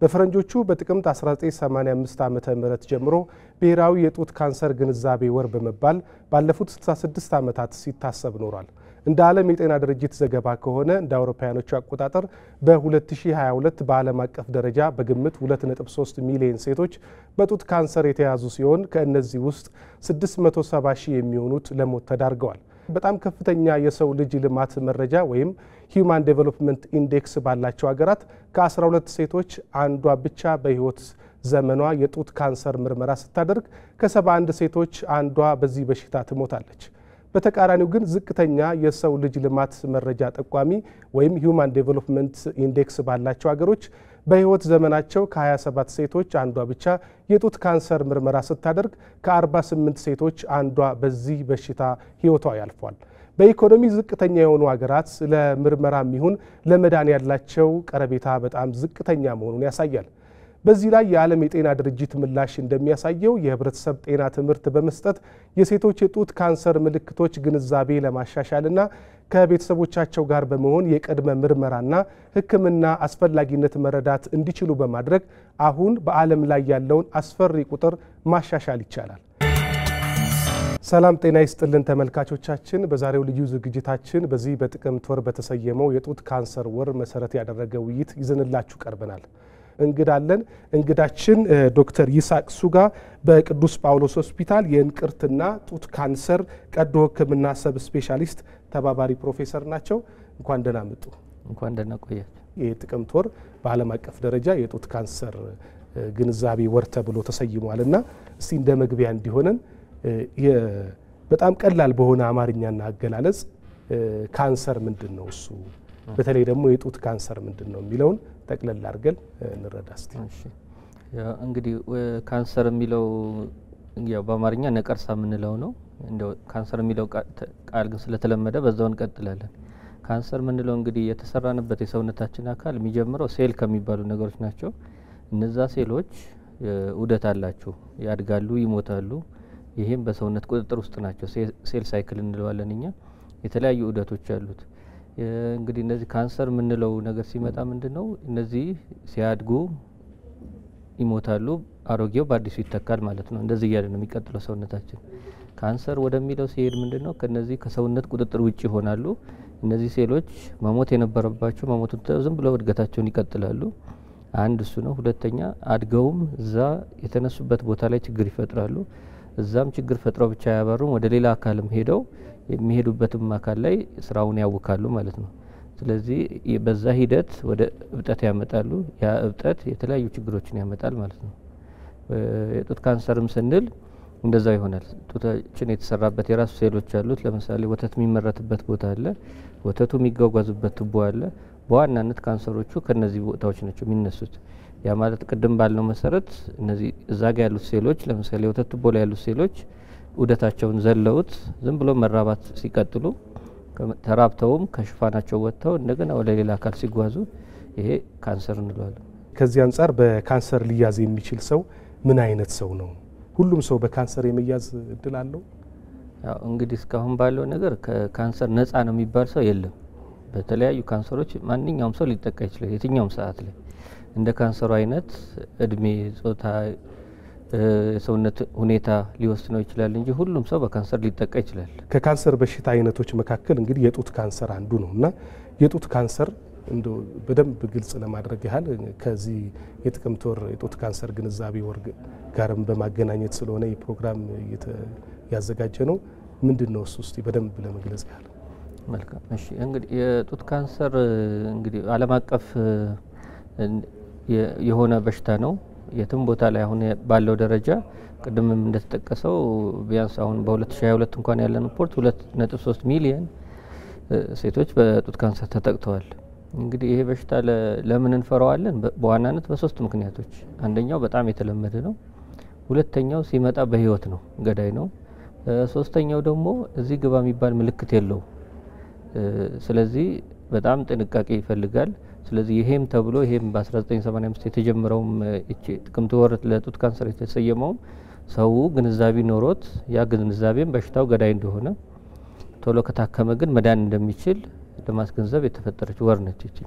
በፈረንጆቹ በጥቅምት 1985 ዓመተ ምህረት ጀምሮ ብሔራዊ የጡት ካንሰር ግንዛቤ ወር በመባል ባለፉት 66 ዓመታት ሲታሰብ ኖሯል። እንደ ዓለም የጤና ድርጅት ዘገባ ከሆነ እንደ አውሮፓውያኖቹ አቆጣጠር በ2022 በዓለም አቀፍ ደረጃ በግምት 2.3 ሚሊዮን ሴቶች በጡት ካንሰር የተያዙ ሲሆን ከእነዚህ ውስጥ 670 ሺህ የሚሆኑት ለሞት ተዳርገዋል። በጣም ከፍተኛ የሰው ልጅ ልማት መረጃ ወይም ሂዩማን ዴቨሎፕመንት ኢንዴክስ ባላቸው ሀገራት ከ12 ሴቶች አንዷ ብቻ በህይወት ዘመኗ የጡት ካንሰር ምርመራ ስታደርግ ከ71 ሴቶች አንዷ በዚህ በሽታ ትሞታለች። በተቃራኒው ግን ዝቅተኛ የሰው ልጅ ልማት መረጃ ጠቋሚ ወይም ሂዩማን ዴቨሎፕመንት ኢንዴክስ ባላቸው ሀገሮች በህይወት ዘመናቸው ከ27 ሴቶች አንዷ ብቻ የጡት ካንሰር ምርመራ ስታደርግ ከ48 ሴቶች አንዷ በዚህ በሽታ ህይወቷ ያልፏል። በኢኮኖሚ ዝቅተኛ የሆኑ ሀገራት ለምርመራም ይሁን ለመዳን ያላቸው ቀረቤታ በጣም ዝቅተኛ መሆኑን ያሳያል። በዚህ ላይ የዓለም የጤና ድርጅት ምላሽ እንደሚያሳየው የህብረተሰብ ጤና ትምህርት በመስጠት የሴቶች የጡት ካንሰር ምልክቶች ግንዛቤ ለማሻሻልና ከቤተሰቦቻቸው ጋር በመሆን የቅድመ ምርመራና ሕክምና አስፈላጊነት መረዳት እንዲችሉ በማድረግ አሁን በዓለም ላይ ያለውን አስፈሪ ቁጥር ማሻሻል ይቻላል። ሰላም ጤና ይስጥልን ተመልካቾቻችን። በዛሬው ልዩ ዝግጅታችን በዚህ በጥቅምት ወር በተሰየመው የጡት ካንሰር ወር መሰረት ያደረገ ውይይት ይዘንላችሁ ቀርበናል። እንግዳችን ዶክተር ይስሐቅ ሱጋ በቅዱስ ጳውሎስ ሆስፒታል የእንቅርትና ጡት ካንሰር ቀዶ ሕክምና ሰብ ስፔሻሊስት ተባባሪ ፕሮፌሰር ናቸው። እንኳን ደህና መጡ። እንኳን ደህና ቆያችሁ። የጥቅምት ወር በዓለም አቀፍ ደረጃ የጡት ካንሰር ግንዛቤ ወር ተብሎ ተሰይሟልና እስቲ እንደ መግቢያ እንዲሆነን በጣም ቀላል በሆነ አማርኛና አገላለጽ ካንሰር ምንድነው እሱ በተለይ ደግሞ የጡት ካንሰር ምንድነው የሚለውን ጠቅለል አድርገን እንረዳ እስቲ። እሺ እንግዲህ ካንሰር የሚለው ያው በአማርኛ ነቀርሳ የምንለው ነው። እንደው ካንሰር የሚለው ቃል ግን ስለተለመደ በዛው እንቀጥላለን። ካንሰር የምንለው እንግዲህ የተሰራንበት የሰውነታችን አካል የሚጀምረው ሴል ከሚባሉ ነገሮች ናቸው። እነዛ ሴሎች ዑደት አላቸው፣ ያድጋሉ፣ ይሞታሉ። ይሄም በሰውነት ቁጥጥር ውስጥ ናቸው። ሴል ሳይክል እንለዋለን እኛ። የተለያዩ ዑደቶች አሉት። እንግዲህ እነዚህ ካንሰር የምንለው ነገር ሲመጣ ምንድነው እነዚህ ሲያድጉ ይሞታሉ፣ አሮጌው በአዲሱ ይተካል ማለት ነው። እንደዚህ እያለ ነው የሚቀጥለው ሰውነታችን። ካንሰር ወደሚለው ሲሄድ ምንድነው ከነዚህ ከሰውነት ቁጥጥር ውጪ ይሆናሉ። እነዚህ ሴሎች መሞት የነበረባቸው መሞት ዝም ብለው እድገታቸውን ይቀጥላሉ። አንድ እሱ ነው። ሁለተኛ አድገውም እዛ የተነሱበት ቦታ ላይ ችግር ይፈጥራሉ። እዛም ችግር ፈጥረው ብቻ ያባሩም ወደ ሌላ አካልም ሄደው የሚሄዱበትም አካል ላይ ስራውን ያውካሉ ማለት ነው። ስለዚህ በዛ ሂደት ወደ እብጠት ያመጣሉ። ያ እብጠት የተለያዩ ችግሮችን ያመጣል ማለት ነው። የጡት ካንሰርም ስንል እንደዛው ይሆናል። ጡታችን የተሰራበት የራሱ ሴሎች አሉት። ለምሳሌ ወተት የሚመረትበት ቦታ አለ፣ ወተቱ የሚጓጓዝበት ቱቦ አለ። በዋናነት ካንሰሮቹ ከነዚህ ቦታዎች ናቸው የሚነሱት። ያ ማለት ቅድም ባልነው መሰረት እነዚህ እዛ ጋር ያሉት ሴሎች ለምሳሌ ወተት ቱቦ ላይ ያሉት ሴሎች ዑደታቸውን ዘለውት ዝም ብሎ መራባት ሲቀጥሉ ተራብተውም ከሽፋናቸው ወጥተው እንደገና ወደ ሌላ አካል ሲጓዙ ይሄ ካንሰር እንለዋለን። ከዚህ አንጻር በካንሰር ሊያዝ የሚችል ሰው ምን አይነት ሰው ነው? ሁሉም ሰው በካንሰር የመያዝ እድል አለው? ያው እንግዲህ እስካሁን ባለው ነገር ከካንሰር ነፃ ነው የሚባል ሰው የለም። በተለያዩ ካንሰሮች ማንኛውም ሰው ሊጠቃ ይችላል የትኛውም ሰዓት ላይ። እንደ ካንሰሩ አይነት እድሜ፣ ጾታ፣ የሰውነት ሁኔታ ሊወስነው ይችላል እንጂ ሁሉም ሰው በካንሰር ሊጠቃ ይችላል። ከካንሰር በሽታ አይነቶች መካከል እንግዲህ የጡት ካንሰር አንዱ ነውና የጡት ካንሰር እንደው በደንብ ግልጽ ለማድረግ ያህል ከዚህ የጥቅምት ወር የጡት ካንሰር ግንዛቤ ወር ጋርም በማገናኘት ስለሆነ የፕሮግራም ያዘጋጀ ነው። ምንድነው እሱ እስቲ በደንብ ለመግለጽ ያህል። መልካም። እሺ እንግዲህ የጡት ካንሰር እንግዲህ ዓለም አቀፍ የሆነ በሽታ ነው። የትም ቦታ ላይ አሁን ባለው ደረጃ ቅድምም እንደተጠቀሰው ቢያንስ አሁን በ2022 እንኳን ያለን ሪፖርት 2.3 ሚሊዮን ሴቶች በጡት ካንሰር ተጠቅተዋል። እንግዲህ ይሄ በሽታ ለምን እንፈራዋለን? በዋናነት በሶስት ምክንያቶች። አንደኛው በጣም የተለመደ ነው። ሁለተኛው ሲመጣ በህይወት ነው፣ ገዳይ ነው። ሶስተኛው ደግሞ እዚህ ግባ የሚባል ምልክት የለው። ስለዚህ በጣም ጥንቃቄ ይፈልጋል። ስለዚህ ይሄም ተብሎ ይሄም በ1985 የተጀመረው ጥቅምት ወር ለጡት ካንሰር የተሰየመው ሰው ግንዛቤ ኖሮት ያ ግንዛቤም በሽታው ገዳይ እንደሆነ ቶሎ ከታከመ ግን መዳን እንደሚችል ለማስገንዘብ የተፈጠረች ወር ነች እቺ።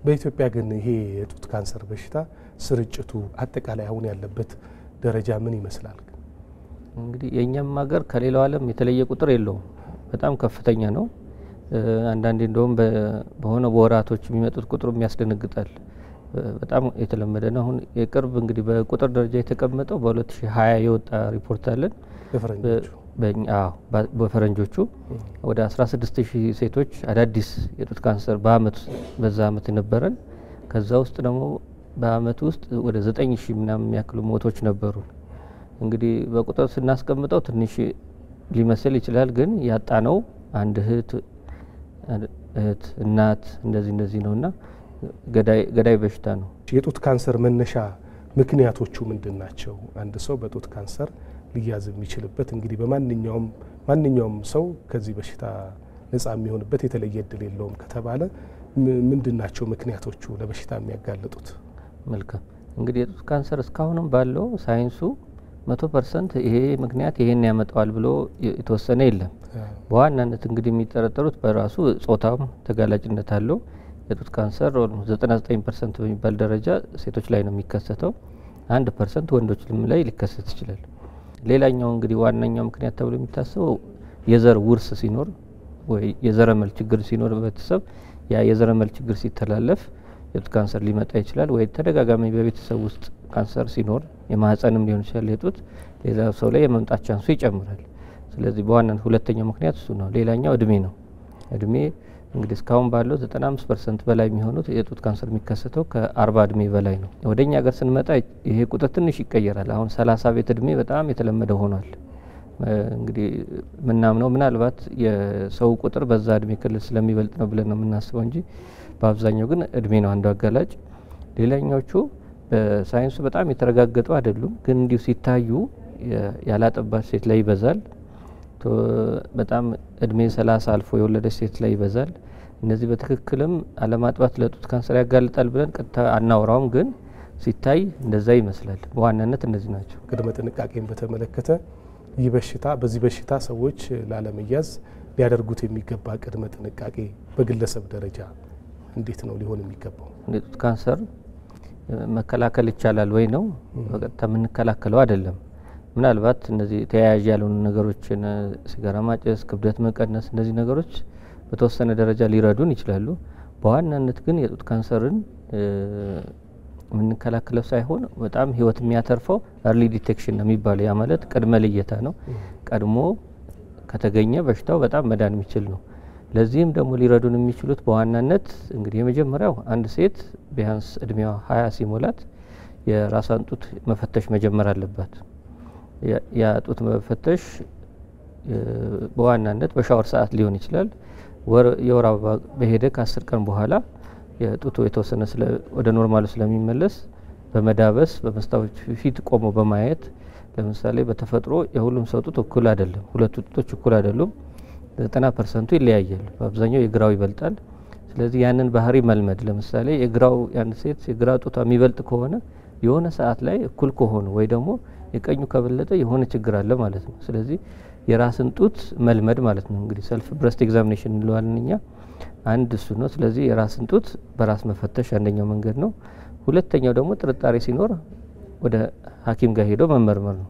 በኢትዮጵያ ግን ይሄ የጡት ካንሰር በሽታ ስርጭቱ አጠቃላይ አሁን ያለበት ደረጃ ምን ይመስላል? እንግዲህ የኛም ሀገር ከሌላው ዓለም የተለየ ቁጥር የለውም፣ በጣም ከፍተኛ ነው። አንዳንዴ እንደውም በሆነ በወራቶች የሚመጡት ቁጥሩ ያስደነግጣል። በጣም የተለመደ ነው። አሁን የቅርብ እንግዲህ በቁጥር ደረጃ የተቀመጠው በ2020 የወጣ ሪፖርት አለን በፈረንጆቹ ወደ 16000 ሴቶች አዳዲስ የጡት ካንሰር በአመት በዛ አመት ነበረን። ከዛ ውስጥ ደግሞ በአመት ውስጥ ወደ 9000 ምናምን የሚያክሉ ሞቶች ነበሩ። እንግዲህ በቁጥር ስናስቀምጠው ትንሽ ሊመስል ይችላል፣ ግን ያጣነው አንድ እህት፣ እናት እንደዚህ ነውና ገዳይ በሽታ ነው። የጡት ካንሰር መነሻ ምክንያቶቹ ምንድን ናቸው? አንድ ሰው በጡት ካንሰር ሊያዝ የሚችልበት እንግዲህ ማንኛውም ሰው ከዚህ በሽታ ነጻ የሚሆንበት የተለየ እድል የለውም ከተባለ ምንድን ናቸው ምክንያቶቹ ለበሽታ የሚያጋልጡት? መልካም እንግዲህ የጡት ካንሰር እስካሁንም ባለው ሳይንሱ 100% ይሄ ምክንያት ይሄን ያመጣዋል ብሎ የተወሰነ የለም። በዋናነት እንግዲህ የሚጠረጠሩት በራሱ ጾታም ተጋላጭነት አለው። የጡት ካንሰር 99% በሚባል ደረጃ ሴቶች ላይ ነው የሚከሰተው፣ 1% ወንዶች ላይ ሊከሰት ይችላል። ሌላኛው እንግዲህ ዋነኛው ምክንያት ተብሎ የሚታሰበው የዘር ውርስ ሲኖር ወይ የዘረመል ችግር ሲኖር በቤተሰብ ያ የዘረመል ችግር ሲተላለፍ የጡት ካንሰር ሊመጣ ይችላል። ወይ ተደጋጋሚ በቤተሰብ ውስጥ ካንሰር ሲኖር የማህፀንም ሊሆን ይችላል የጡት ሌላ ሰው ላይ የመምጣት ቻንሱ ይጨምራል። ስለዚህ በዋናነት ሁለተኛው ምክንያት እሱ ነው። ሌላኛው እድሜ ነው። እድሜ እንግዲህ እስካሁን ባለው 95% በላይ የሚሆኑት የጡት ካንሰር የሚከሰተው ከ40 እድሜ በላይ ነው። ወደኛ ሀገር ስንመጣ ይሄ ቁጥር ትንሽ ይቀየራል። አሁን 30 ቤት እድሜ በጣም የተለመደ ሆኗል። እንግዲህ ምናምነው ምናልባት የሰው ቁጥር በዛ እድሜ ክልል ስለሚበልጥ ነው ብለን ነው የምናስበው እንጂ በአብዛኛው ግን እድሜ ነው አንዱ አጋላጭ። ሌላኛዎቹ በሳይንሱ በጣም የተረጋገጡ አይደሉም፣ ግን እንዲሁ ሲታዩ ያላጠባች ሴት ላይ ይበዛል። በጣም እድሜ 30 አልፎ የወለደች ሴት ላይ ይበዛል። እነዚህ በትክክልም አለማጥባት ለጡት ካንሰር ያጋልጣል ብለን ቀጥታ አናወራውም፣ ግን ሲታይ እንደዛ ይመስላል። በዋናነት እነዚህ ናቸው። ቅድመ ጥንቃቄን በተመለከተ በዚህ በሽታ ሰዎች ላለመያዝ ሊያደርጉት የሚገባ ቅድመ ጥንቃቄ በግለሰብ ደረጃ እንዴት ነው ሊሆን የሚገባው? የጡት ካንሰር መከላከል ይቻላል ወይ ነው? በቀጥታ የምንከላከለው አይደለም። ምናልባት እነዚህ ተያያዥ ያልሆኑ ነገሮችን ሲጋራ ማጨስ፣ ክብደት መቀነስ፣ እነዚህ ነገሮች በተወሰነ ደረጃ ሊረዱን ይችላሉ። በዋናነት ግን የጡት ካንሰርን የምንከላከለው ሳይሆን በጣም ህይወት የሚያተርፈው early detection ነው የሚባለው። ያ ማለት ቅድመ ልየታ ነው። ቀድሞ ከተገኘ በሽታው በጣም መዳን የሚችል ነው። ለዚህም ደግሞ ሊረዱን የሚችሉት በዋናነት እንግዲህ የመጀመሪያው አንድ ሴት ቢያንስ እድሜዋ 20 ሲሞላት የራሷን ጡት መፈተሽ መጀመር አለባት። ያ ጡት መፈተሽ በዋናነት በሻወር ሰዓት ሊሆን ይችላል። የወር አበባ በሄደ ከ10 ቀን በኋላ የጡቱ የተወሰነ ወደ ኖርማሉ ስለሚመለስ በመዳበስ በመስታወት ፊት ቆሞ በማየት ለምሳሌ በተፈጥሮ የሁሉም ሰው ጡት እኩል አይደለም። ሁለቱ ጡቶች እኩል አይደሉም። 90% ይለያያል። በአብዛኛው የግራው ይበልጣል። ስለዚህ ያንን ባህሪ መልመድ ለምሳሌ የግራው ያን ሴት የግራ ጡቷ የሚበልጥ ከሆነ የሆነ ሰዓት ላይ እኩል ከሆኑ ወይ ደግሞ የቀኙ ከበለጠ የሆነ ችግር አለ ማለት ነው። ስለዚህ የራስን ጡት መልመድ ማለት ነው። እንግዲህ ሰልፍ ብረስት ኤግዛሚኔሽን እንለዋለን እኛ። አንድ እሱ ነው። ስለዚህ የራስን ጡት በራስ መፈተሽ አንደኛው መንገድ ነው። ሁለተኛው ደግሞ ጥርጣሬ ሲኖር ወደ ሐኪም ጋር ሄዶ መመርመር ነው።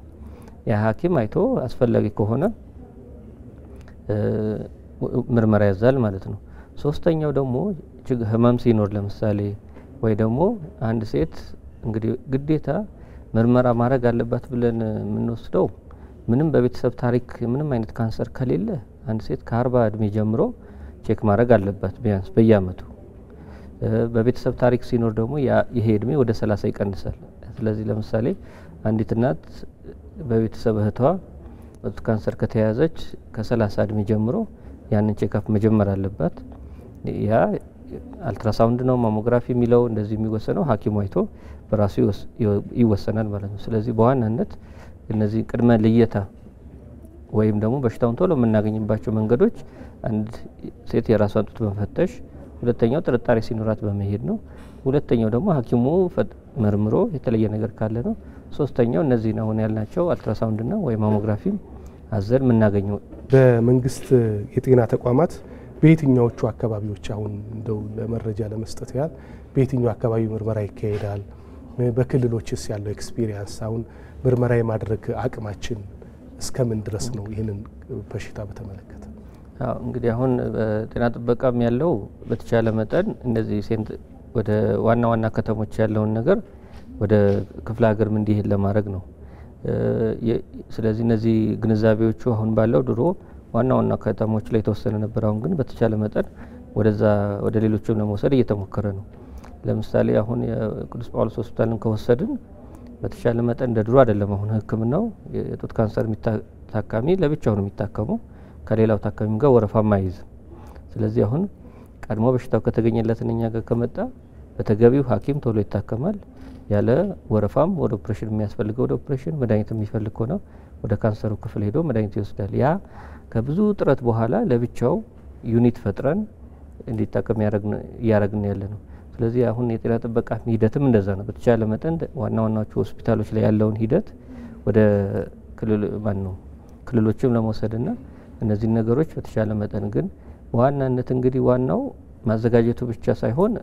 ያ ሐኪም አይቶ አስፈላጊ ከሆነ ምርመራ ያዛል ማለት ነው። ሶስተኛው ደግሞ ህመም ሲኖር ለምሳሌ ወይ ደግሞ አንድ ሴት እንግዲህ ግዴታ ምርመራ ማድረግ አለባት ብለን የምንወስደው ምንም በቤተሰብ ታሪክ ምንም አይነት ካንሰር ከሌለ አንድ ሴት ከ40 እድሜ ጀምሮ ቼክ ማድረግ አለባት ቢያንስ በየአመቱ። በቤተሰብ ታሪክ ሲኖር ደግሞ ይሄ እድሜ ወደ 30 ይቀንሳል። ስለዚህ ለምሳሌ አንዲት እናት በቤተሰብ እህቷ በጡት ካንሰር ከተያዘች ከ30 እድሜ ጀምሮ ያንን ቼክአፕ መጀመር አለባት። ያ አልትራሳውንድ ነው ማሞግራፊ የሚለው እንደዚህ የሚወሰነው ሐኪሙ አይቶ በራሱ ይወሰናል ማለት ነው። ስለዚህ በዋናነት እነዚህ ቅድመ ልየታ ወይም ደግሞ በሽታውን ቶሎ የምናገኝባቸው መንገዶች አንድ ሴት የራሷን ጡት መፈተሽ፣ ሁለተኛው ጥርጣሬ ሲኖራት በመሄድ ነው። ሁለተኛው ደግሞ ሐኪሙ መርምሮ የተለየ ነገር ካለ ነው። ሶስተኛው እነዚህ አሁን ያልናቸው አልትራሳውንድ ነው ወይ ማሞግራፊ አዘል የምናገኘው። በመንግስት የጤና ተቋማት በየትኛዎቹ አካባቢዎች አሁን እንደው ለመረጃ ለመስጠት ያህል በየትኛው አካባቢ ምርመራ ይካሄዳል? በክልሎችስ ያለው ኤክስፒሪየንስ አሁን ምርመራ የማድረግ አቅማችን እስከምን ድረስ ነው? ይህንን በሽታ በተመለከተ እንግዲህ አሁን በጤና ጥበቃም ያለው በተቻለ መጠን እንደዚህ ወደ ዋና ዋና ከተሞች ያለውን ነገር ወደ ክፍለ ሀገር እንዲሄድ ለማድረግ ነው። ስለዚህ እነዚህ ግንዛቤዎቹ አሁን ባለው ድሮ ዋና ዋና ከተሞች ላይ የተወሰነ ነበር። አሁን ግን በተቻለ መጠን ወደ ሌሎችም ለመውሰድ እየተሞከረ ነው። ለምሳሌ አሁን የቅዱስ ጳውሎስ ሆስፒታልን ከወሰድን በተቻለ መጠን እንደ ድሮ አይደለም። አሁን ሕክምናው የጡት ካንሰር ታካሚ ለብቻው ነው የሚታከመው፣ ከሌላው ታካሚም ጋር ወረፋም አይይዝም። ስለዚህ አሁን ቀድሞ በሽታው ከተገኘለት እኛ ጋር ከመጣ በተገቢው ሐኪም ቶሎ ይታከማል። ያለ ወረፋም ወደ ኦፕሬሽን የሚያስፈልገው ወደ ኦፕሬሽን፣ መድኃኒት የሚፈልግ ሆነ ወደ ካንሰሩ ክፍል ሄዶ መድኃኒት ይወስዳል። ያ ከብዙ ጥረት በኋላ ለብቻው ዩኒት ፈጥረን እንዲታከም እያረግን ያለ ነው። ስለዚህ አሁን የጤና ጥበቃ ሂደትም እንደዛ ነው። በተቻለ መጠን ዋና ዋናዎቹ ሆስፒታሎች ላይ ያለውን ሂደት ወደ ክልሎችም ለመውሰድና እነዚህን ነገሮች በተቻለ መጠን ግን በዋናነት እንግዲህ ዋናው ማዘጋጀቱ ብቻ ሳይሆን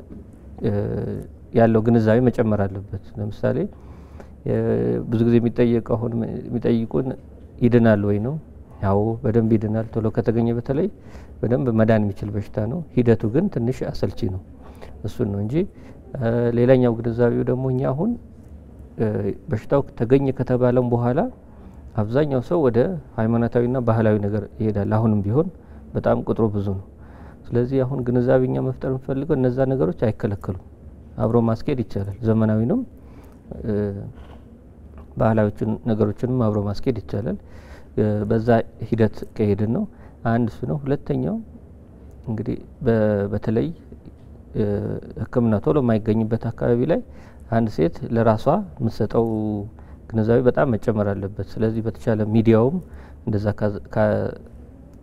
ያለው ግንዛቤ መጨመር አለበት። ለምሳሌ ብዙ ጊዜ የሚጠይቁን ይድናል ወይ ነው። ያው በደንብ ይድናል ቶሎ ከተገኘ፣ በተለይ በደንብ መዳን የሚችል በሽታ ነው። ሂደቱ ግን ትንሽ አሰልቺ ነው። እሱን ነው እንጂ ሌላኛው ግንዛቤው ደግሞ እኛ አሁን በሽታው ተገኘ ከተባለም በኋላ አብዛኛው ሰው ወደ ሃይማኖታዊና ባህላዊ ነገር ይሄዳል። አሁንም ቢሆን በጣም ቁጥሩ ብዙ ነው። ስለዚህ አሁን ግንዛቤኛ መፍጠር የምፈልገው እነዛ ነገሮች አይከለከሉም፣ አብሮ ማስኬድ ይቻላል። ዘመናዊንም ባህላዊ ነገሮችንም አብሮ ማስኬድ ይቻላል። በዛ ሂደት ከሄድን ነው አንድ እሱ ነው። ሁለተኛው እንግዲህ በተለይ ሕክምና ቶሎ የማይገኝበት አካባቢ ላይ አንድ ሴት ለራሷ የምትሰጠው ግንዛቤ በጣም መጨመር አለበት። ስለዚህ በተቻለ ሚዲያውም እንደዛ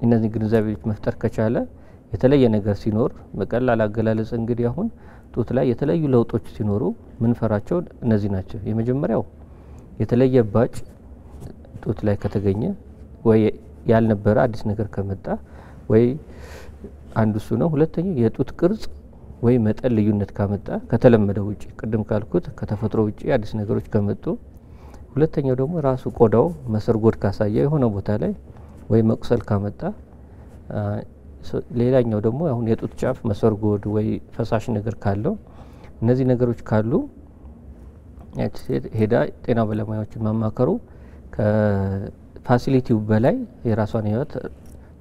እነዚህ ግንዛቤዎች መፍጠር ከቻለ የተለየ ነገር ሲኖር በቀላል አገላለጽ እንግዲህ አሁን ጡት ላይ የተለያዩ ለውጦች ሲኖሩ ምንፈራቸው እነዚህ ናቸው። የመጀመሪያው የተለየ ባጭ ጡት ላይ ከተገኘ ወይ ያልነበረ አዲስ ነገር ከመጣ ወይ አንዱ እሱ ነው። ሁለተኛው የጡት ቅርጽ ወይ መጠን ልዩነት ካመጣ ከተለመደው ውጪ፣ ቅድም ካልኩት ከተፈጥሮ ውጪ አዲስ ነገሮች ከመጡ፣ ሁለተኛው ደግሞ ራሱ ቆዳው መሰርጎድ ካሳየ የሆነ ቦታ ላይ ወይ መቁሰል ካመጣ፣ ሌላኛው ደግሞ አሁን የጡት ጫፍ መሰርጎድ ወይ ፈሳሽ ነገር ካለው፣ እነዚህ ነገሮች ካሉ ያቺ ሴት ሄዳ ጤና ባለሙያዎችን ማማከሩ ከፋሲሊቲው በላይ የራሷን ሕይወት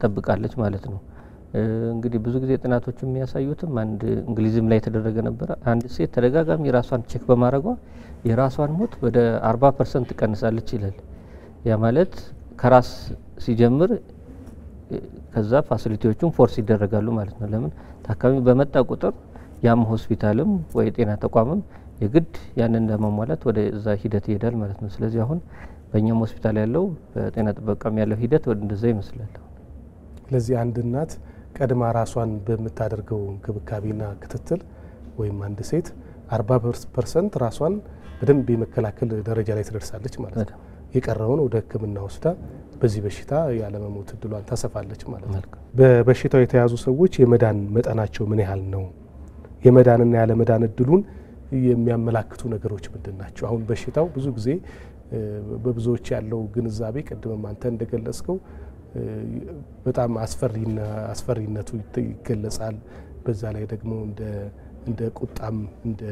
ጠብቃለች ማለት ነው። እንግዲህ ብዙ ጊዜ ጥናቶች የሚያሳዩትም አንድ እንግሊዝም ላይ የተደረገ ነበር። አንድ ሴት ተደጋጋሚ ራሷን ቼክ በማድረጓ የራሷን ሞት ወደ 40% ቀንሳለች ይላል። ያ ማለት ከራስ ሲጀምር ከዛ ፋሲሊቲዎቹን ፎርስ ይደረጋሉ ማለት ነው። ለምን ታካሚ በመጣ ቁጥር ያም ሆስፒታልም ወይ ጤና ተቋምም የግድ ያንን ለማሟላት ወደ እዛ ሂደት ይሄዳል ማለት ነው። ስለዚህ አሁን በእኛም ሆስፒታል ያለው በጤና ጥበቃም ያለው ሂደት ወደ እንደዛ ይመስላል። ስለዚህ አንድ እናት ቀድማ ራሷን በምታደርገው እንክብካቤና ክትትል ወይም አንድ ሴት 40% ራሷን በደንብ የመከላከል ደረጃ ላይ ትደርሳለች ማለት ነው። የቀረውን ወደ ሕክምና ወስዳ በዚህ በሽታ ያለመሞት እድሏን ታሰፋለች ማለት ነው። በበሽታው የተያዙ ሰዎች የመዳን መጠናቸው ምን ያህል ነው? የመዳንና ያለመዳን እድሉን የሚያመላክቱ ነገሮች ምንድን ናቸው? አሁን በሽታው ብዙ ጊዜ በብዙዎች ያለው ግንዛቤ ቅድም አንተ እንደገለጽከው በጣም አስፈሪነቱ ይገለጻል። በዛ ላይ ደግሞ እንደ ቁጣም እንደ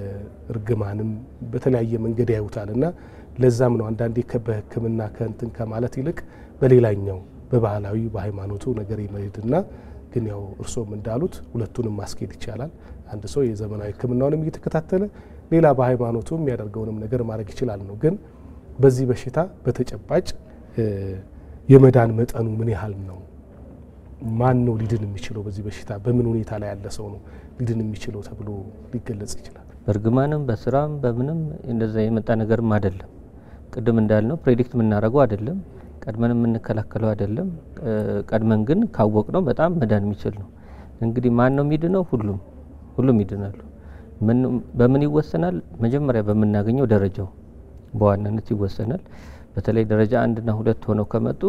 እርግማንም በተለያየ መንገድ ያዩታል እና ለዛም ነው አንዳንዴ በሕክምና ከእንትን ከማለት ይልቅ በሌላኛው በባህላዊ በሃይማኖቱ ነገር ይመድና ግን ያው እርሶም እንዳሉት ሁለቱንም ማስኬድ ይቻላል። አንድ ሰው የዘመናዊ ሕክምናውንም እየተከታተለ ሌላ በሃይማኖቱ የሚያደርገውንም ነገር ማድረግ ይችላል ነው። ግን በዚህ በሽታ በተጨባጭ የመዳን መጠኑ ምን ያህል ነው? ማን ነው ሊድን የሚችለው? በዚህ በሽታ በምን ሁኔታ ላይ ያለ ሰው ነው ሊድን የሚችለው ተብሎ ሊገለጽ ይችላል? በእርግማንም በስራም በምንም እንደዛ የመጣ ነገርም አይደለም። ቅድም እንዳልነው ፕሬዲክት የምናደርገው አይደለም፣ ቀድመን የምንከላከለው አይደለም። ቀድመን ግን ካወቅ ነው በጣም መዳን የሚችል ነው። እንግዲህ ማን ነው የሚድነው? ሁሉም ይድናሉ። በምን ይወሰናል? መጀመሪያ በምናገኘው ደረጃው በዋናነት ይወሰናል። በተለይ ደረጃ 1 እና 2 ሆነው ከመጡ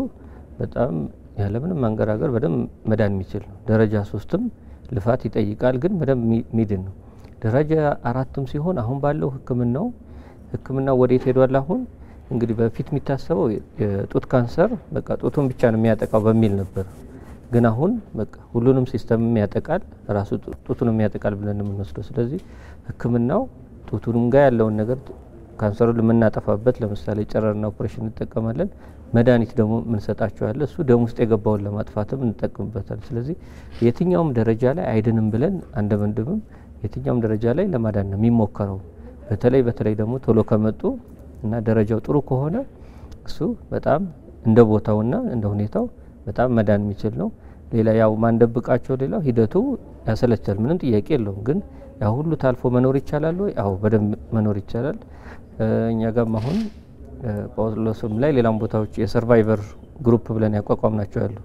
በጣም ያለምንም ማንገራገር በደንብ መዳን የሚችል ነው። ደረጃ 3ም ልፋት ይጠይቃል፣ ግን በደንብ ሚድን ነው። ደረጃ 4ም ሲሆን አሁን ባለው ህክምናው ወዴት ሄዷል? አሁን እንግዲህ በፊት የሚታሰበው የጡት ካንሰር በቃ ጡቱን ብቻ ነው የሚያጠቃው በሚል ነበር። ግን አሁን በቃ ሁሉንም ሲስተም የሚያጠቃል፣ ራሱ ጡቱን የሚያጠቃል ብለን የምንወስደው። ስለዚህ ህክምናው ጡቱንም ጋር ያለውን ነገር ካንሰሩን ለምናጠፋበት ለምሳሌ ጨረርና ኦፕሬሽን እንጠቀማለን። መድኃኒት ደግሞ ምንሰጣቸዋለን፣ እሱ ደም ውስጥ የገባውን ለማጥፋትም እንጠቀምበታል። ስለዚህ የትኛውም ደረጃ ላይ አይድንም ብለን አንደምድምም። የትኛውም ደረጃ ላይ ለማዳን ነው የሚሞከረው። በተለይ ደግሞ ቶሎ ከመጡ እና ደረጃው ጥሩ ከሆነ እሱ በጣም እንደ ቦታውና እንደ ሁኔታው በጣም መዳን የሚችል ነው። ሌላ ያው ማንደብቃቸው ሌላው ሂደቱ ያሰለቻል፣ ምንም ጥያቄ የለውም። ግን ያው ሁሉ ታልፎ መኖር ይቻላል ወይ? አዎ በደንብ መኖር ይቻላል። እኛ ጋርም አሁን ጳውሎስም ላይ ሌላም ቦታዎች የሰርቫይቨር ግሩፕ ብለን ያቋቋምናቸው ያሉ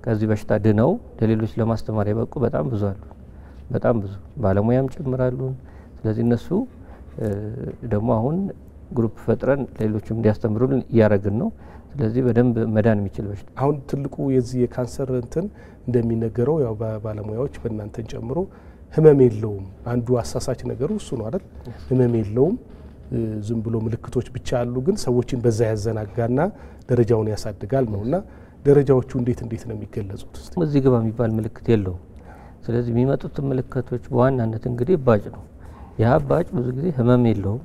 ከዚህ በሽታ ድነው ለሌሎች ለማስተማር የበቁ በጣም ብዙ አሉ፣ በጣም ብዙ ባለሙያም ጭምራሉ። ስለዚህ እነሱ ደግሞ አሁን ግሩፕ ፈጥረን ሌሎችም እንዲያስተምሩልን እያደረግን ነው። ስለዚህ በደንብ መዳን የሚችል በሽታ አሁን ትልቁ የዚህ የካንሰር እንትን እንደሚነገረው ያው ባለሙያዎች በእናንተን ጨምሮ ህመም የለውም። አንዱ አሳሳች ነገሩ እሱ ነው አይደል? ህመም የለውም፣ ዝም ብሎ ምልክቶች ብቻ አሉ። ግን ሰዎችን በዛ ያዘናጋና ደረጃውን ያሳድጋል ነውና ደረጃዎቹ እንዴት ነው የሚገለጹት? እዚህ ግባ የሚባል ምልክት የለውም። ስለዚህ የሚመጡት ምልክቶች በዋናነት እንግዲህ እባጭ ነው። ያ እባጭ ብዙ ጊዜ ህመም የለውም።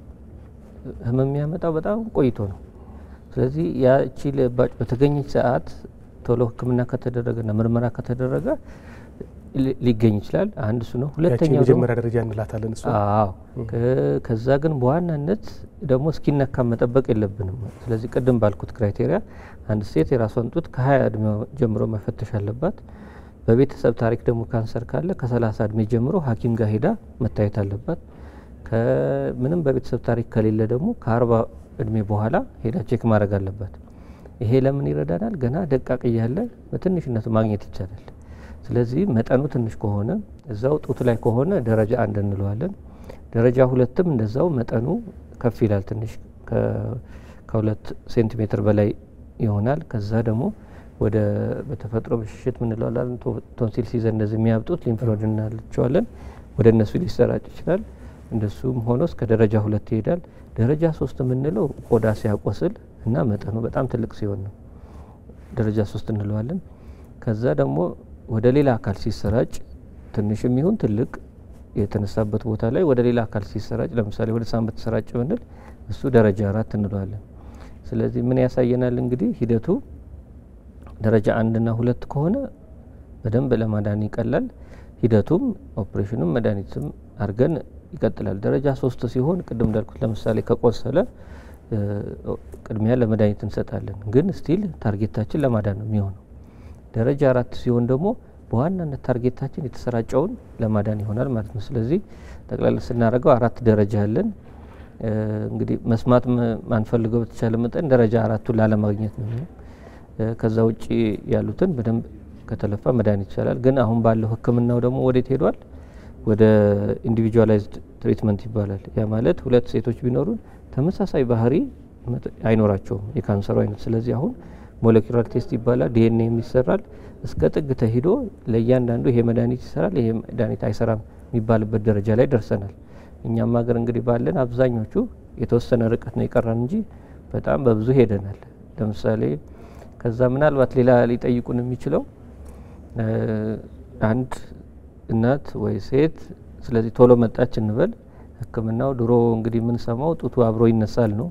ህመም የሚያመጣው በጣም ቆይቶ ነው። ስለዚህ ያቺ እባጭ በተገኘች ሰዓት ቶሎ ህክምና ከተደረገና ምርመራ ከተደረገ ሊገኝ ይችላል። አንድ እሱ ነው። ሁለተኛው መጀመሪያ ደረጃ እንላታለን እሱ። አዎ ከዛ ግን በዋናነት ደግሞ እስኪነካ መጠበቅ የለብንም። ስለዚህ ቅድም ባልኩት ክራይቴሪያ አንድ ሴት የራሷን ጡት ከ20 እድሜ ጀምሮ መፈተሽ አለባት። በቤተሰብ ታሪክ ደግሞ ካንሰር ካለ ከ30 እድሜ ጀምሮ ሐኪም ጋር ሄዳ መታየት አለባት። ከምንም በቤተሰብ ታሪክ ከሌለ ደግሞ ከ40 እድሜ በኋላ ሄዳ ቼክ ማድረግ አለባት። ይሄ ለምን ይረዳናል? ገና ደቃቅ እያለ በትንሽነቱ ማግኘት ይቻላል። ስለዚህ መጠኑ ትንሽ ከሆነ እዛው ጡት ላይ ከሆነ ደረጃ 1 እንለዋለን። ደረጃ 2ም እንደዛው መጠኑ ከፍ ይላል፣ ትንሽ ከ2 ሴንቲሜትር በላይ ይሆናል። ከዛ ደግሞ ወደ በተፈጥሮ ብሽሽት ምን እንለዋለን፣ ቶንሲል ሲዘን እንደዚህ የሚያብጡት ሊምፍ ኖድ እናላቸዋለን፣ ወደ እነሱ ሊሰራጭ ይችላል። እንደሱም ሆኖ እስከ ደረጃ 2 ይሄዳል። ደረጃ 3 የምንለው ቆዳ ሲያቆስል እና መጠኑ በጣም ትልቅ ሲሆን ነው ደረጃ 3 እንለዋለን። ከዛ ደግሞ ወደ ሌላ አካል ሲሰራጭ ትንሽም ይሁን ትልቅ የተነሳበት ቦታ ላይ ወደ ሌላ አካል ሲሰራጭ ለምሳሌ ወደ ሳምባ ተሰራጭ ብንል እሱ ደረጃ 4 እንለዋለን። ስለዚህ ምን ያሳየናል እንግዲህ ሂደቱ ደረጃ 1 እና 2 ከሆነ በደንብ ለማዳን ይቀላል። ሂደቱም ኦፕሬሽኑም መድኃኒትም አድርገን ይቀጥላል። ደረጃ 3 ሲሆን ቅድም እንዳልኩት ለምሳሌ ከቆሰለ ቅድሚያ ለመድኃኒት እንሰጣለን፣ ግን ስቲል ታርጌታችን ለማዳን ነው የሚሆነው። ደረጃ 4 ሲሆን ደግሞ በዋናነት ታርጌታችን የተሰራጨውን ለማዳን ይሆናል ማለት ነው። ስለዚህ ጠቅላላ ስናደርገው 4 ደረጃ አለን። እንግዲህ መስማት ማንፈልገው በተቻለ መጠን ደረጃ 4ቱን ላለማግኘት ነው። ከዛ ውጪ ያሉትን በደንብ ከተለፋ መድኃኒት ይቻላል። ግን አሁን ባለው ህክምናው ደግሞ ወዴት ሄዷል? ወደ ኢንዲቪጁዋላይዝድ ትሪትመንት ይባላል። ያ ማለት 2 ሴቶች ቢኖሩን ተመሳሳይ ባህሪ አይኖራቸውም የካንሰሩ አይነት። ስለዚህ አሁን ሞለኪውላር ቴስት ይባላል፣ ዲኤንኤ ይሰራል። እስከ ጥግ ተሂዶ ለእያንዳንዱ ይሄ መድኃኒት ይሰራል፣ ይሄ መድኃኒት አይሰራም የሚባልበት ደረጃ ላይ ደርሰናል። እኛም ሀገር እንግዲህ ባለን አብዛኞቹ የተወሰነ ርቀት ነው የቀረን እንጂ በጣም በብዙ ሄደናል። ለምሳሌ ከዛ ምናልባት ሌላ ሊጠይቁን የሚችለው አንድ እናት ወይ ሴት ስለዚህ ቶሎ መጣች እንበል፣ ህክምናው ድሮ እንግዲህ የምንሰማው ጡቱ አብሮ ይነሳል ነው።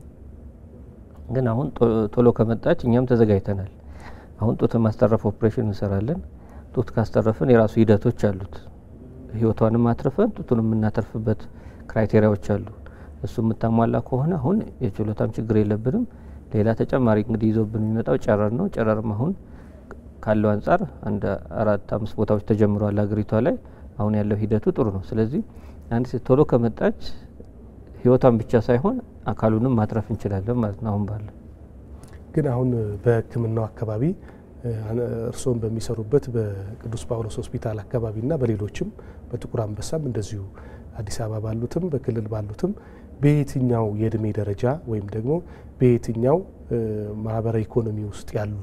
ግን አሁን ቶሎ ከመጣች እኛም ተዘጋጅተናል። አሁን ጡት ማስተረፍ ኦፕሬሽን እንሰራለን። ጡት ካስተረፍን የራሱ ሂደቶች አሉት። ህይወቷንም አትርፈን ጡቱን የምናተርፍበት ክራይቴሪያዎች አሉ። እሱ የምታሟላ ከሆነ አሁን የችሎታም ችግር የለብንም። ሌላ ተጨማሪ እንግዲህ ይዞብን የሚመጣው ጨረር ነው። ጨረርም አሁን ካለው አንጻር አንድ 4-5 ቦታዎች ተጀምሯል ሀገሪቷ ላይ። አሁን ያለው ሂደቱ ጥሩ ነው። ስለዚህ አንድ ሴት ቶሎ ከመጣች ህይወቷን ብቻ ሳይሆን አካሉንም ማትረፍ እንችላለን ማለት ነው። አሁን ባለ ግን አሁን በህክምናው አካባቢ እርስዎም በሚሰሩበት በቅዱስ ጳውሎስ ሆስፒታል አካባቢና በሌሎችም በጥቁር አንበሳም እንደዚሁ አዲስ አበባ ባሉትም በክልል ባሉትም በየትኛው የእድሜ ደረጃ ወይም ደግሞ በየትኛው ማህበራዊ ኢኮኖሚ ውስጥ ያሉ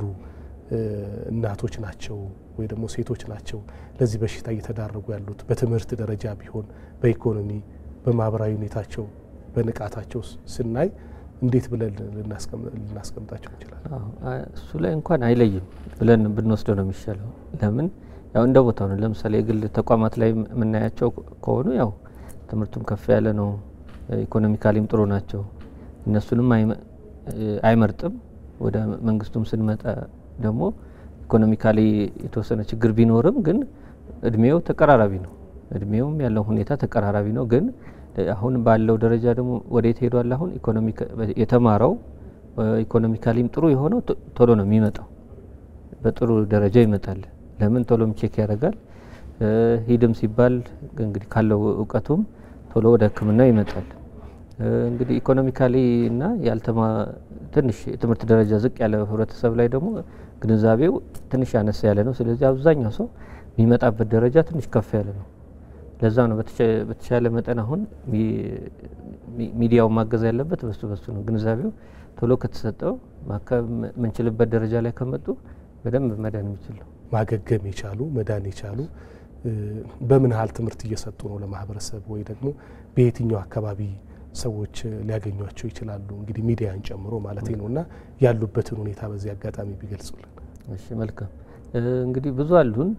እናቶች ናቸው ወይ ደግሞ ሴቶች ናቸው ለዚህ በሽታ እየተዳረጉ ያሉት በትምህርት ደረጃ ቢሆን በኢኮኖሚ በማህበራዊ ሁኔታቸው በንቃታቸው ስናይ እንዴት ብለን ልናስቀምጣቸው እንችላለን? እሱ ላይ እንኳን አይለይም ብለን ብንወስደው ነው የሚሻለው። ለምን ያው እንደ ቦታው ነው። ለምሳሌ የግል ተቋማት ላይ የምናያቸው ከሆኑ ያው ትምህርቱም ከፍ ያለ ነው፣ ኢኮኖሚካሊም ጥሩ ናቸው። እነሱንም አይመርጥም። ወደ መንግስቱም ስንመጣ ደግሞ ኢኮኖሚካሊ የተወሰነ ችግር ቢኖርም ግን እድሜው ተቀራራቢ ነው። እድሜውም ያለው ሁኔታ ተቀራራቢ ነው። ግን አሁን ባለው ደረጃ ደግሞ ወዴት ሄዷል? አሁን የተማረው ኢኮኖሚካሊም ጥሩ የሆነው ቶሎ ነው የሚመጣው፣ በጥሩ ደረጃ ይመጣል። ለምን ቶሎም ቼክ ያደርጋል። ሂድም ሲባል እንግዲህ ካለው እውቀቱም ቶሎ ወደ ሕክምናው ይመጣል። እንግዲህ ኢኮኖሚካሊ እና ትንሽ የትምህርት ደረጃ ዝቅ ያለ ህብረተሰብ ላይ ደግሞ ግንዛቤው ትንሽ ያነሳ ያለ ነው። ስለዚህ አብዛኛው ሰው የሚመጣበት ደረጃ ትንሽ ከፍ ያለ ነው። ለዛ ነው በተሻለ መጠን አሁን ሚዲያው ማገዝ ያለበት በሱ ነው። ግንዛቤው ቶሎ ከተሰጠው ማከም የምንችልበት ደረጃ ላይ ከመጡ በደንብ መዳን የሚችል ነው። ማገገም የቻሉ መዳን የቻሉ በምን ያህል ትምህርት እየሰጡ ነው ለማህበረሰብ ወይ ደግሞ በየትኛው አካባቢ ሰዎች ሊያገኟቸው ይችላሉ? እንግዲህ ሚዲያን ጨምሮ ማለት ነውና ያሉበትን ሁኔታ በዚህ አጋጣሚ ቢገልጹልን። እሺ መልካም። እንግዲህ ብዙ አሉን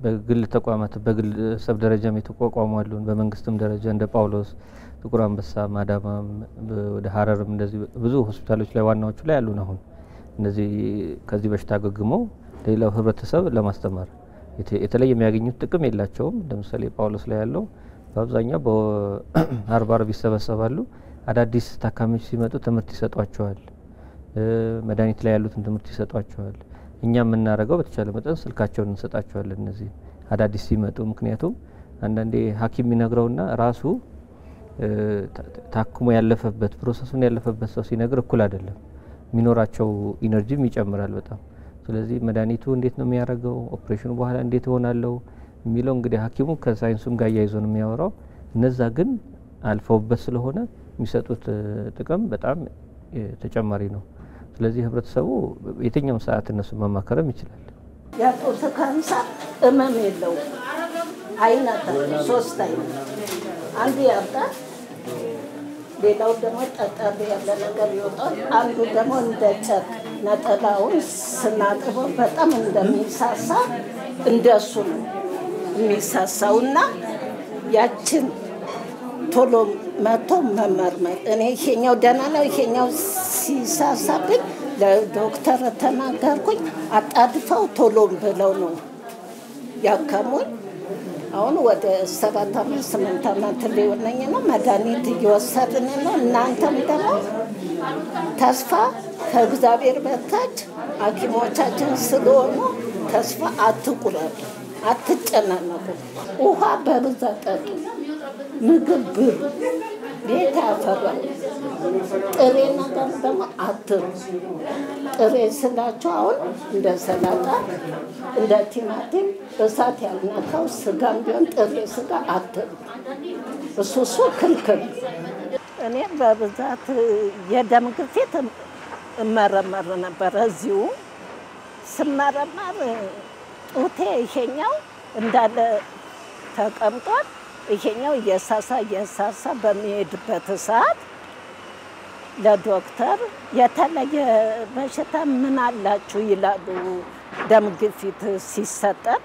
በግል ተቋማት በግለሰብ ደረጃም የተቋቋሙ አሉን። በመንግስትም ደረጃ እንደ ጳውሎስ፣ ጥቁር አንበሳ፣ ማዳማም ወደ ሀረርም እንደዚህ ብዙ ሆስፒታሎች ላይ ዋናዎቹ ላይ አሉን። አሁን እነዚህ ከዚህ በሽታ አገግመው ሌላው ህብረተሰብ ለማስተማር የተለየ የሚያገኙት ጥቅም የላቸውም። ለምሳሌ ጳውሎስ ላይ ያለው በአብዛኛው በአርብ ይሰበሰባሉ። አዳዲስ ታካሚዎች ሲመጡ ትምህርት ይሰጧቸዋል። መድኃኒት ላይ ያሉትን ትምህርት ይሰጧቸዋል። እኛ የምናደርገው በተቻለ መጠን ስልካቸውን እንሰጣቸዋለን እነዚህ አዳዲስ ሲመጡ። ምክንያቱም አንዳንዴ ሐኪም የሚነግረውና ራሱ ታክሞ ያለፈበት ፕሮሰሱን ያለፈበት ሰው ሲነግር እኩል አይደለም። የሚኖራቸው ኢነርጂም ይጨምራል በጣም። ስለዚህ መድኃኒቱ እንዴት ነው የሚያደርገው፣ ኦፕሬሽኑ በኋላ እንዴት ይሆናለው የሚለው እንግዲህ ሐኪሙ ከሳይንሱም ጋር ያይዞ ነው የሚያወራው። እነዛ ግን አልፈውበት ስለሆነ የሚሰጡት ጥቅም በጣም ተጨማሪ ነው። ስለዚህ ህብረተሰቡ የትኛውም ሰዓት እነሱ ማማከርም ይችላል። የጡት ካንሰር ህመም የለውም። አይነት 3 አይነት፣ አንዱ ያብጣል፣ ሌላው ደግሞ ጠጠር ያለ ነገር ይወጣል። አንዱ ደግሞ እንደ ጨርቅ ነጠላውን ስናጥበው በጣም እንደሚሳሳ እንደሱ ነው የሚሳሳውና ያችን ቶሎ መቶ መመርመር። እኔ ይሄኛው ደህና ነው ይሄኛው ሲሳሳብኝ ለዶክተር ተናገርኩኝ። አጣድፈው ቶሎ ብለው ነው ያከሙኝ። አሁን ወደ 7 ዓመት 8 ዓመት ሊሆነኝ ነው። መድኃኒት እየወሰድን ነው። እናንተም ደግሞ ተስፋ ከእግዚአብሔር በታች ሐኪሞቻችን ስለሆኑ ተስፋ አትቁረጡ፣ አትጨናነቁ። ውሃ በብዛት ጠጡ፣ ምግብ ብሉ፣ ቤት ያፈራል። ጥሬ ነገር ደግሞ አትሩ። ጥሬ ስላቸው አሁን እንደ ሰላጣ እንደ ቲማቲም እሳት ያልነካው ስጋም ቢሆን ጥሬ ስጋ አትሩ። እሱ ክልክል። እኔ በብዛት የደም ግፊት እመረመር ነበር። እዚሁ ስመረመር ጡቴ ይሄኛው እንዳለ ተቀምጧል። ይሄኛው እየሳሳ በሚሄድበት ሰዓት ለዶክተር የተለየ በሽታ ምን አላችሁ ይላሉ። ደም ግፊት ሲሰጠን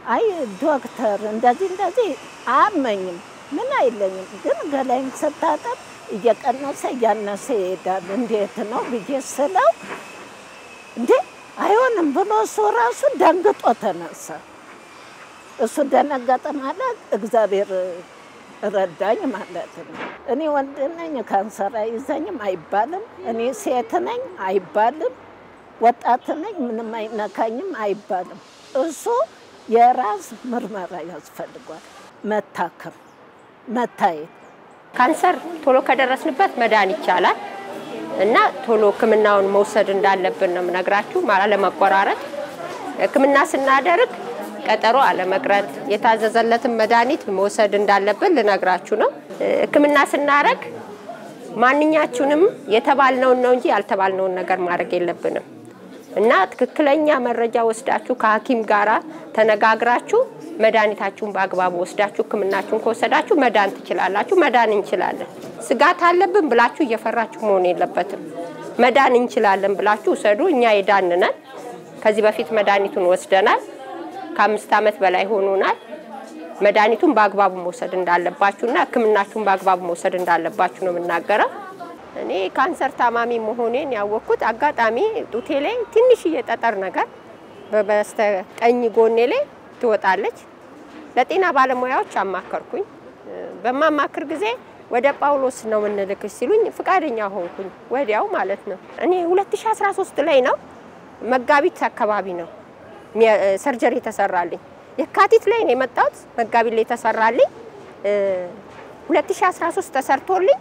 አይ ዶክተር እንደዚህ አያመኝም ምን አይለኝም፣ ግን ገላይን ስታጠብ እየቀነሰ እያነሰ ይሄዳል። እንዴት ነው ብዬ ስለው እንዴ አይሆንም ብሎ እሱ ራሱ ደንግጦ ተነሳ። እሱ ደነገጠ ማለት እግዚአብሔር ረዳኝ ማለት ነው። እኔ ወንድ ነኝ ካንሰር አይዘኝም አይባልም። እኔ ሴት ነኝ አይባልም። ወጣት ነኝ ምንም አይነካኝም አይባልም። እሱ የራስ ምርመራ ያስፈልጋል፣ መታከም፣ መታየት። ካንሰር ቶሎ ከደረስንበት መዳን ይቻላል እና ቶሎ ሕክምናውን መውሰድ እንዳለብን ነው የምነግራችሁ። አለመቆራረጥ ሕክምና ስናደርግ ቀጠሮ አለመቅረት፣ የታዘዘለትን መድኃኒት መውሰድ እንዳለብን ልነግራችሁ ነው። ሕክምና ስናደርግ ማንኛችሁንም የተባልነውን ነው እንጂ ያልተባልነውን ነገር ማድረግ የለብንም። እና ትክክለኛ መረጃ ወስዳችሁ ከሐኪም ጋራ ተነጋግራችሁ መድኃኒታችሁን በአግባቡ ወስዳችሁ ሕክምናችሁን ከወሰዳችሁ መዳን ትችላላችሁ። መዳን እንችላለን። ስጋት አለብን ብላችሁ እየፈራችሁ መሆን የለበትም። መዳን እንችላለን ብላችሁ ወሰዱ። እኛ የዳንነን ከዚህ በፊት መድኃኒቱን ወስደናል። ከ5 ዓመት በላይ ሆኖናል። መድኃኒቱን በአግባቡ መውሰድ እንዳለባችሁና ሕክምናችሁን በአግባቡ መውሰድ እንዳለባችሁ ነው የምናገረው። እኔ ካንሰር ታማሚ መሆኔን ያወቅኩት አጋጣሚ ጡቴ ላይ ትንሽዬ ጠጠር ነገር በስተቀኝ ጎኔ ላይ ትወጣለች። ለጤና ባለሙያዎች አማከርኩኝ። በማማከር ጊዜ ወደ ጳውሎስ ነው እንልክሽ ሲሉኝ ፍቃደኛ ሆንኩኝ ወዲያው ማለት ነው። እኔ 2013 ላይ ነው መጋቢት አካባቢ ነው ሰርጀሪ ተሰራልኝ። የካቲት ላይ ነው የመጣሁት። መጋቢት ላይ ተሰራልኝ። 2013 ተሰርቶልኝ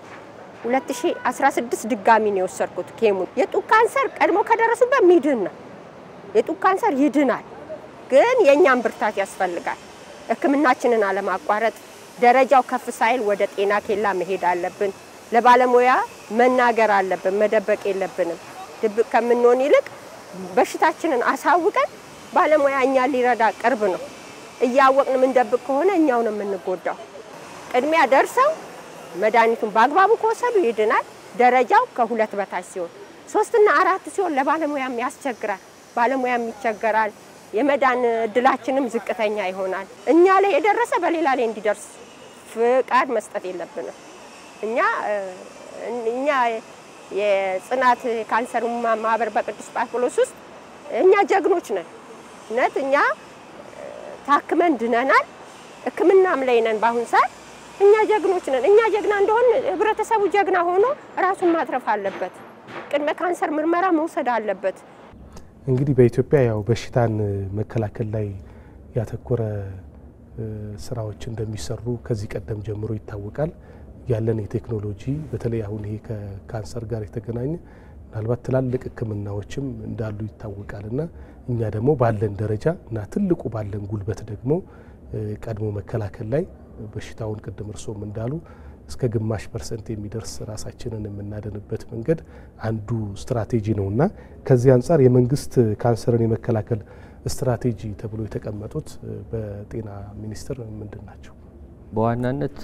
2016 ድጋሚ ነው የወሰድኩት ኬሞ። የጡት ካንሰር ቀድሞ ከደረሱበት ሚድን ነው። የጡት ካንሰር ይድናል፣ ግን የኛን ብርታት ያስፈልጋል። ሕክምናችንን አለማቋረጥ ደረጃው ከፍ ሳይል ወደ ጤና ኬላ መሄድ አለብን። ለባለሙያ መናገር አለብን፣ መደበቅ የለብንም። ድብቅ ከምንሆን ይልቅ በሽታችንን አሳውቀን ባለሙያ እኛ ሊረዳ ቅርብ ነው። እያወቅን ምን ደብቅ ከሆነ እኛው ነው የምንጎዳው። ቅድሚያ ደርሰው መድኃኒቱን በአግባቡ ከወሰዱ ይድናል። ደረጃው ከ2 በታች ሲሆን 3 እና 4 ሲሆን ለባለሙያም ያስቸግራል፣ ባለሙያም ይቸገራል። የመዳን እድላችንም ዝቅተኛ ይሆናል። እኛ ላይ የደረሰ በሌላ ላይ እንዲደርስ ፍቃድ መስጠት የለብንም። እኛ የጽናት ካንሰር ማህበር በቅዱስ ጳውሎስ ውስጥ እኛ ጀግኖች ነን። እውነት እኛ ታክመን ድነናል። ሕክምናም ላይ ነን በአሁን ሰዓት። እኛ ጀግኖች ነን። እኛ ጀግና እንደሆን ህብረተሰቡ ጀግና ሆኖ ራሱን ማትረፍ አለበት። ቅድመ ካንሰር ምርመራ መውሰድ አለበት። እንግዲህ በኢትዮጵያ ያው በሽታን መከላከል ላይ ያተኮረ ስራዎች እንደሚሰሩ ከዚህ ቀደም ጀምሮ ይታወቃል። ያለን የቴክኖሎጂ በተለይ አሁን ይሄ ከካንሰር ጋር የተገናኘ ምናልባት ትላልቅ ሕክምናዎችም እንዳሉ ይታወቃልና እኛ ደግሞ ባለን ደረጃ እና ትልቁ ባለን ጉልበት ደግሞ ቀድሞ መከላከል ላይ በሽታውን ቅድም እርሶም እንዳሉ እስከ ግማሽ % የሚደርስ ራሳችንን የምናደንበት መንገድ አንዱ ስትራቴጂ ነውና ከዚህ አንፃር የመንግስት ካንሰርን የመከላከል ስትራቴጂ ተብሎ የተቀመጡት በጤና ሚኒስቴር ምንድን ናቸው? በዋናነት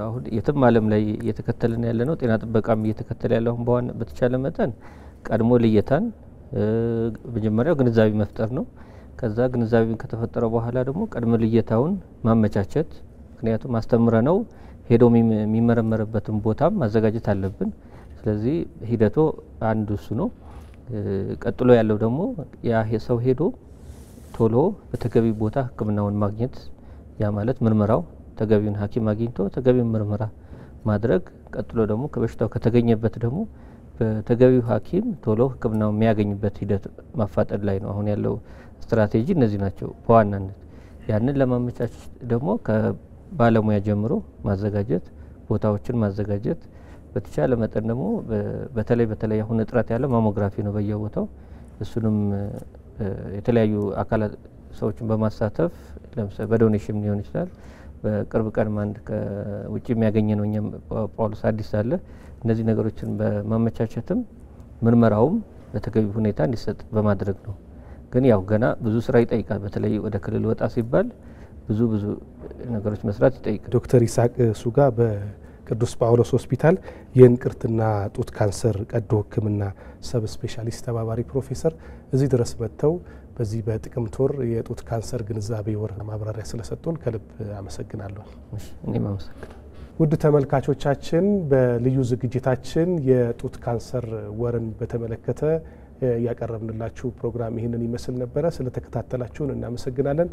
አሁን የትም ዓለም ላይ እየተከተልን ያለ ነው። ጤና ጥበቃም እየተከተለ ያለው በዋና በተቻለ መጠን ቀድሞ ልየታን መጀመሪያው ግንዛቤ መፍጠር ነው። ከዛ ግንዛቤን ከተፈጠረ በኋላ ደግሞ ቀድሞ ልየታውን ማመቻቸት፣ ምክንያቱም አስተምረ ነው ሄዶ የሚመረመርበትን ቦታም ማዘጋጀት አለብን። ስለዚህ ሂደቱ አንዱ እሱ ነው። ቀጥሎ ያለው ደግሞ ያ ሰው ሄዶ ቶሎ በተገቢ ቦታ ሕክምናውን ማግኘት፣ ያ ማለት ምርመራው ተገቢውን ሐኪም አግኝቶ ተገቢውን ምርመራ ማድረግ፣ ቀጥሎ ደግሞ ከበሽታው ከተገኘበት ደግሞ በተገቢው ሐኪም ቶሎ ሕክምናውን የሚያገኝበት ሂደት ማፋጠን ላይ ነው አሁን ያለው ስትራቴጂ። እነዚህ ናቸው በዋናነት። ያንን ለማመቻቸት ደግሞ ከባለሙያ ጀምሮ ማዘጋጀት፣ ቦታዎችን ማዘጋጀት፣ በተቻለ መጠን ደግሞ በተለይ አሁን እጥረት ያለው ማሞግራፊ ነው በየቦታው። እሱንም የተለያዩ አካላት ሰዎችን በማሳተፍ ለምሳሌ በዶኔሽን ሊሆን ይችላል። በቅርብ ቀን አንድ ከውጭ የሚያገኘ ነው እኛም ጳውሎስ አዲስ አለ። እነዚህ ነገሮችን በማመቻቸትም ምርመራውም በተገቢ ሁኔታ እንዲሰጥ በማድረግ ነው። ግን ያው ገና ብዙ ስራ ይጠይቃል። በተለይ ወደ ክልል ወጣ ሲባል ብዙ ነገሮች መስራት ይጠይቃል። ዶክተር ይስሐቅ ሱጋ በቅዱስ ጳውሎስ ሆስፒታል የእንቅርትና ጡት ካንሰር ቀዶ ሕክምና ሰብ ስፔሻሊስት ተባባሪ ፕሮፌሰር እዚህ ድረስ መጥተው በዚህ በጥቅምት ወር የጡት ካንሰር ግንዛቤ ወር ማብራሪያ ስለሰጡን ከልብ አመሰግናለሁ። እኔም አመሰግናለሁ። ውድ ተመልካቾቻችን በልዩ ዝግጅታችን የጡት ካንሰር ወርን በተመለከተ ያቀረብንላችሁ ፕሮግራም ይህንን ይመስል ነበረ። ስለተከታተላችሁን እናመሰግናለን።